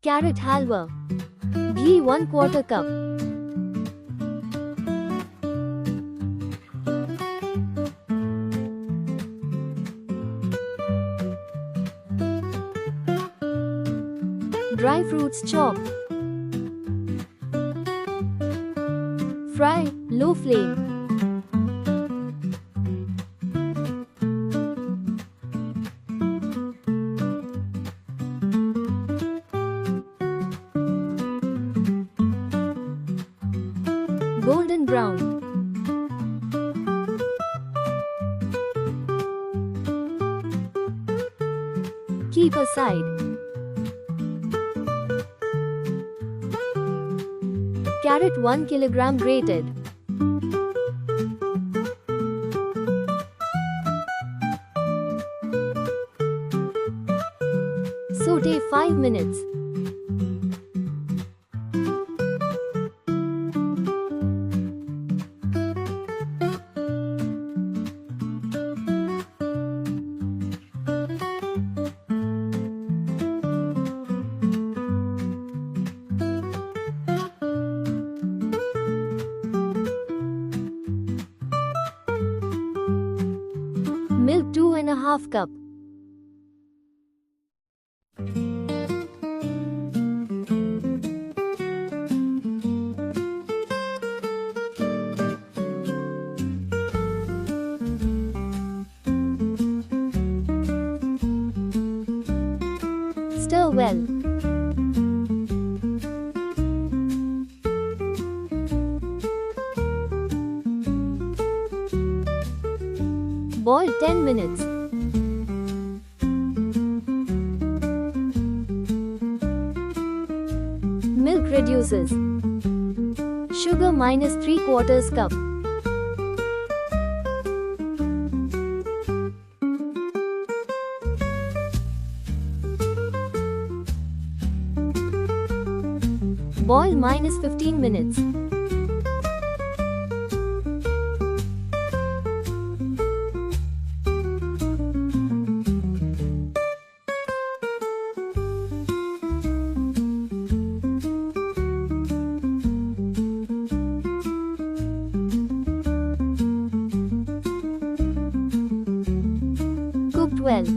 Carrot halwa. Ghee 1/4 cup. Dry fruits chopped. Fry, low flame. Golden brown. Keep aside. Carrot 1 kilogram grated. Saute 5 minutes. Milk 2.5 cup. Stir well. Boil 10 minutes. Milk reduces. Sugar -3/4 cup. Boil -15 minutes. Cooked well.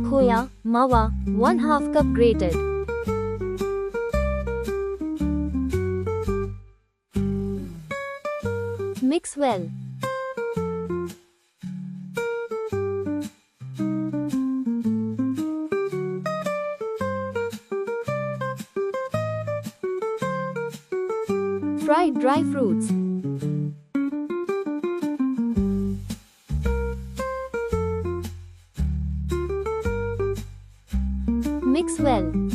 Khoya, Mawa, 1/2 cup grated. Mix well. Fry dry fruits. Mix well.